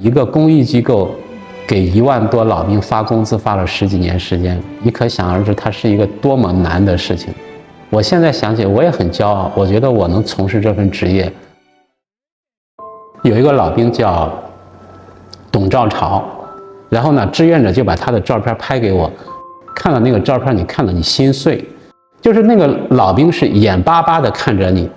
一个公益机構給1萬多老兵發工資發了10幾年時間，你可想而知，它是一個多麼難的事情。我現在想起我也很驕傲，我覺得我能從事這份職業。有一個老兵叫董兆朝，然後呢，志願者就把他的照片拍給我，看了那個照片，你看了你心碎，就是那個老兵是眼巴巴地看着你。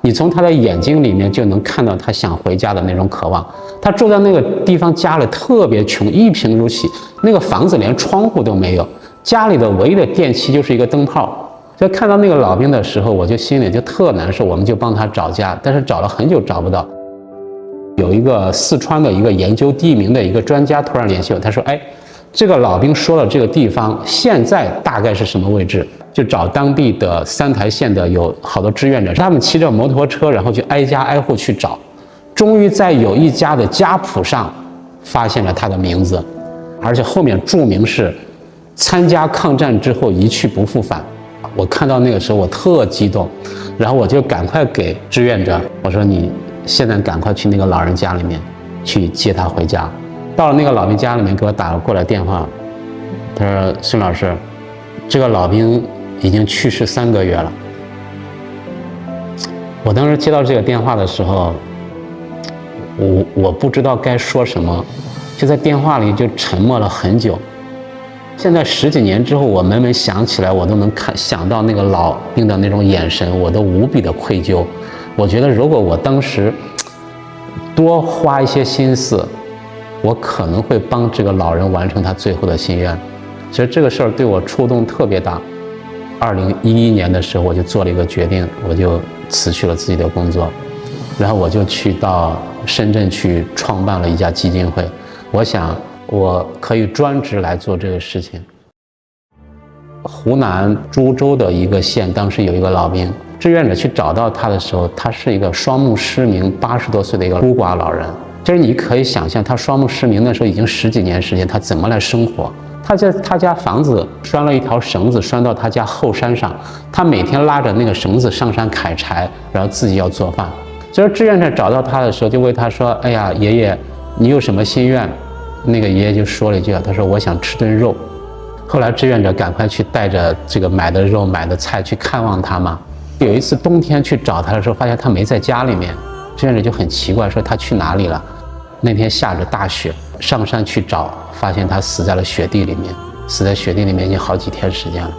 你從他的眼睛裡面就能看到他想回家的那種渴望。他住在那個地方，家裡特別窮，一貧如洗，那個房子連窗戶都沒有，家裡的唯一的電器就是一個燈泡。在看到那個老兵的時候，我就心裡就特難受，我們就幫他找家，但是找了很久找不到。有一個四川的一個研究地名的一個專家突然聯繫我，他說：“哎，這個老兵說了這個地方現在大概是什麼位置？”就找當地的三台縣的有好多志願者，他們騎着摩托車，然後就挨家挨戶去找，終於在有一家的家譜上發現了他的名字，而且後面注明是參加抗戰之後一去不復返。我看到那個時候我特激動，然後我就趕快給志願者我說：“你現在趕快去那個老人家裡面去接他回家。”到了那個老兵家裡面，給我打了過來電話，他說：“孫老師，這個老兵已經去世3個月了。”我當時接到這個電話的時候，我不知道該說什麼，就在電話裡就沉默了很久。現在10幾年之後，我每每想起來，我都能想到那個老兵的那種眼神，我都無比的愧疚。我覺得如果我當時多花一些心思，我可能會幫這個老人完成他最後的心願。其實這個事兒對我觸動特別大。2011年的時候，我就做了一個決定，我就辭去了自己的工作，然後我就去到深圳去創辦了一家基金會。我想我可以專職來做這個事情。湖南株洲的一個縣，當時有一個老兵，志願者去找到他的時候，他是一個雙目失明、80多歲的一個孤寡老人。就是你可以想象，他雙目失明的時候已經10幾年時間，他怎麼來生活？他在他家房子拴了一條繩子，拴到他家後山上，他每天拉着那個繩子上山砍柴，然後自己要做飯。所以志願者找到他的時候，就問他說：“哎呀，爺爺，你有什麼心願？”那個爺爺就說了一句：“他說我想吃頓肉。”後來志願者趕快去帶着這個買的肉、買的菜去看望他嘛。有一次冬天去找他的時候，發現他沒在家裡面，志願者就很奇怪，說他去哪裡了？那天下着大雪，上山去找，發現他死在了雪地裡面，死在雪地裡面已經好幾天時間了。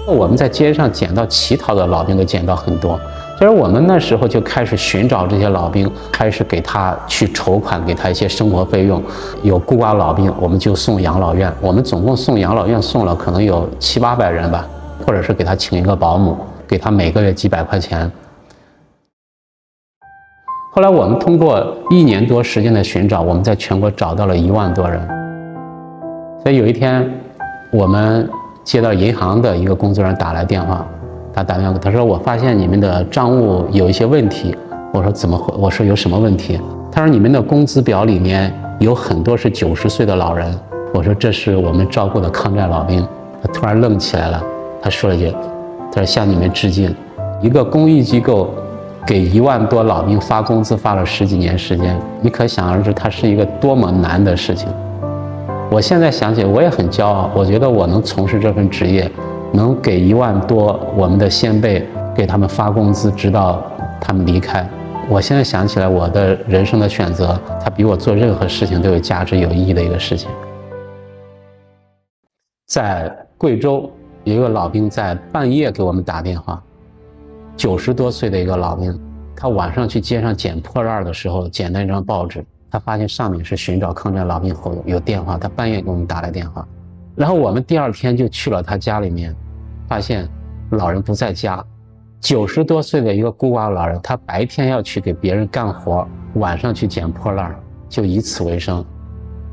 我們在街上撿到乞討的老兵都撿到很多，就是我們那時候就開始尋找這些老兵，開始給他去籌款，給他一些生活費用。有孤寡老兵，我們就送養老院，我們總共送養老院送了可能有700、800人吧，或者是給他請一個保姆，給他每個月幾百塊錢。後來我們通過1年多時間的尋找，我們在全國找到了1萬多人。所以有一天，我們接到銀行的一個工作人員打來電話，他打電話，他說：“我發現你們的賬務有一些問題。”我說：“怎麼會？”我說：“有什麼問題？”他說：“你們的工資表裡面有很多是90歲的老人。”我說：“這是我們照顧的抗戰老兵。”他突然愣起來了，他說了一句：“他說向你們致敬。一個公益機構給1萬多老兵發工資發了10幾年時間，你可想而知，它是一個多麼難的事情。”我現在想起我也很驕傲，我覺得我能從事這份職業，能給1萬多我們的先輩給他們發工資，直到他們離開。我現在想起來，我的人生的選擇，它比我做任何事情都有價值、有意義的一個事情。在貴州有一個老兵在半夜給我們打電話，90多歲的一個老兵，他晚上去街上撿破爛的時候，撿到一張報紙，他發現上面是尋找抗戰老兵後有電話，他半夜給我們打來電話，然後我們第2天就去了他家裡面，發現老人不在家，90多歲的一個孤寡老人，他白天要去給別人幹活，晚上去撿破爛，就以此為生。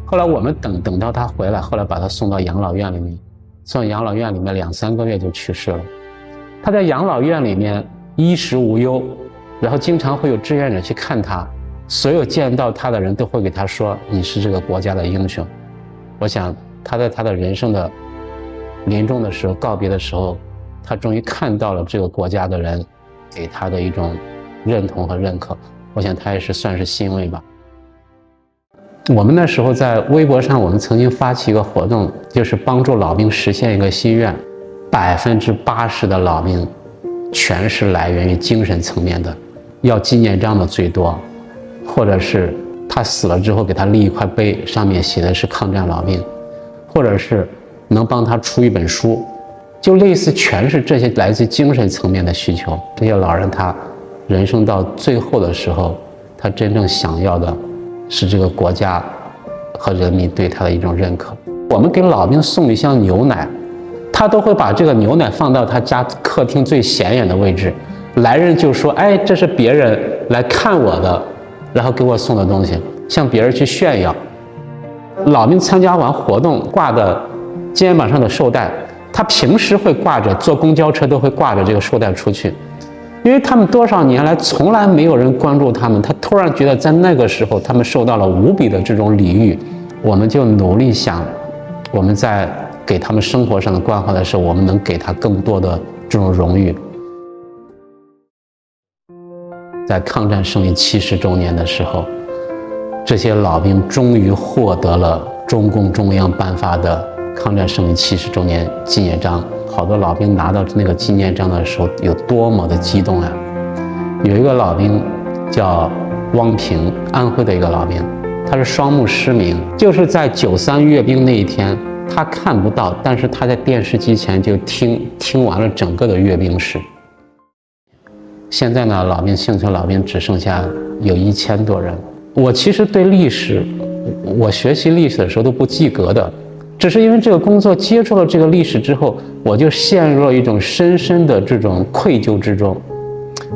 後來我們等到他回來，後來把他送到養老院裡面，送到養老院裡面2、3個月就去世了。他在養老院裡面衣食無憂，然後經常會有志願者去看他，所有見到他的人都會給他說：“你是這個國家的英雄。”我想他在他的人生的臨終的時候，告別的時候，他終於看到了這個國家的人給他的一種認同和認可，我想他也是算是欣慰吧。我們那時候在微博上，我們曾經發起一個活動，就是幫助老兵實現一個心願，80%的老兵全是来源于精神层面的，要纪念章的最多，或者是他死了之後給他立一塊碑，上面寫的是抗戰老兵，或者是能幫他出一本書，就類似全是這些來自精神層面的需求。這些老人他人生到最後的時候，他真正想要的是这个國家和人民對他的一種認可。我們給老兵送一箱牛奶，他都會把這個牛奶放到他家客廳最顯眼的位置，來人就說：“哎，這是別人來看我的，然後給我送的東西，向別人去炫耀。”老兵參加完活動掛的肩膀上的綬帶，他平時會掛着，坐公交車都會掛着這個綬帶出去。因為他們多少年來從來沒有人關注他們，他突然覺得在那個時候他們受到了無比的這種禮遇，我們就努力想，我們在給他們生活上的關懷的時候，我們能給他更多的這種榮譽。在抗戰勝利70周年的時候，這些老兵終於獲得了中共中央頒發的抗戰勝利70周年紀念章。好多老兵拿到那個紀念章的時候有多麼的激動啊！有一個老兵叫汪平，安徽的一個老兵，他是雙目失明，就是在93閱兵那一天，他看不到，但是他在電視機前就聽完了整個的閱兵式。現在呢，老兵幸存老兵只剩下有1000多人。我其實對歷史，我學習歷史的時候都不及格的。只是因為這個工作接觸了這個歷史之後，我就陷入了一種深深的這種愧疚之中。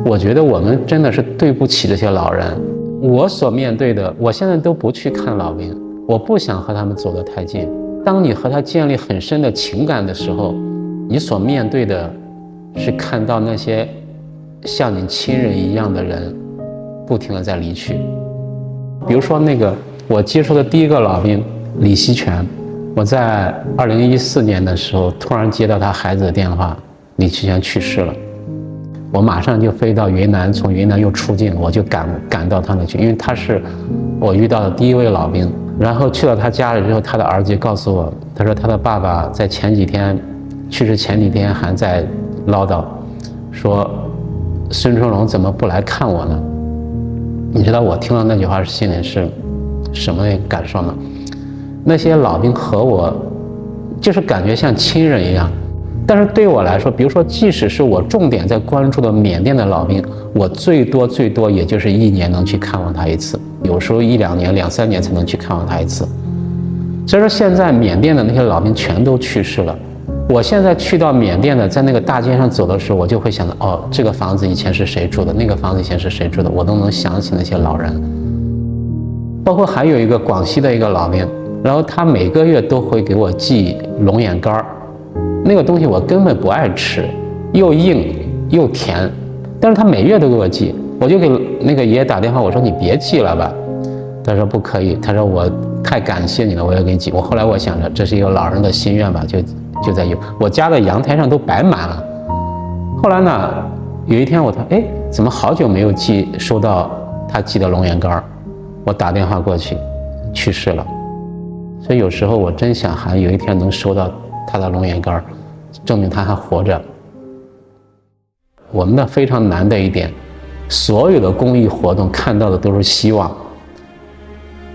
我覺得我們真的是對不起這些老人。我所面對的，我現在都不去看老兵，我不想和他們走得太近。當你和他建立很深的情感的時候，你所面對的是看到那些像你親人一樣的人不停地在離去。比如說那個我接觸的第一個老兵李希全，我在2014年的時候突然接到他孩子的電話，李希全去世了。我馬上就飛到雲南，從雲南又出境，我就趕到他那去，因為他是我遇到的第一位老兵。然後去到他家裡之後，他的兒子就告訴我，他說他的爸爸在去世前幾天還在嘮叨，說孫春龍怎麼不來看我呢？你知道我聽到那句話心裡是什麼感受嗎？那些老兵和我就是感覺像親人一樣，但是對我來說，比如說即使是我重點在關注的緬甸的老兵，我最多也就是1年能去看望他一次，有時候1、2年、2、3年才能去看望他一次。所以說現在緬甸的那些老兵全都去世了。我現在去到緬甸的，在那個大街上走的時候，我就會想到，哦，這個房子以前是誰住的，那個房子以前是誰住的，我都能想起那些老人。包括還有一個廣西的一個老兵，然後他每個月都會給我寄龍眼乾兒，那個東西我根本不愛吃，又硬又甜，但是他每月都給我寄，我就給那個爺爺打電話，我說你別寄了吧，他說不可以，他說我太感謝你了，我要給你寄。後來我想着這是一個老人的心願吧，就在我家的陽台上都擺滿了。後來呢，有一天我說，哎，怎麼好久沒有收到他寄的龍眼乾兒？我打電話過去，去世了。所以有時候我真想還有一天能收到他的龍眼乾兒，證明他還活着。我們的非常難的一點，所有的公益活動看到的都是希望。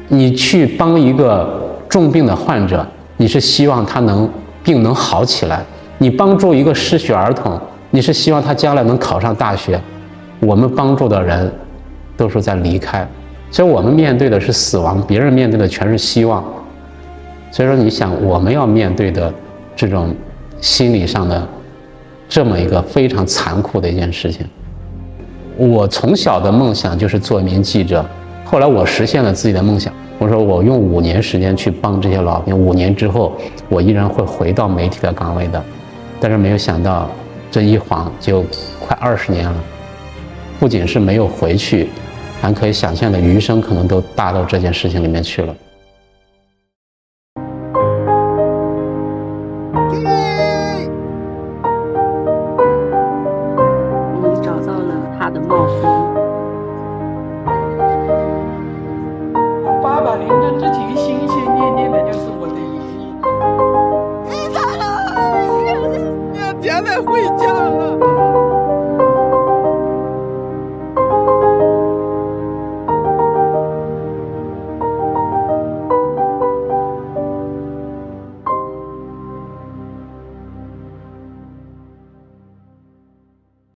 你去幫一個重病的患者，你是希望他病能好起來；你幫助一個失學兒童，你是希望他將來能考上大學。我們幫助的人都是在離開，所以我們面對的是死亡，別人面對的全是希望。所以說，你想我們要面對的這種心理上的這麼一個非常殘酷的一件事情。我從小的夢想就是做一名記者，後來我實現了自己的夢想。我說我用5年時間去幫這些老兵，5年之後我依然會回到媒體的崗位的。但是沒有想到這一晃就快20年了，不僅是沒有回去，還可以想象的餘生可能都搭到這件事情裡面去了。我們找到了他的帽徽。800連針之快回家。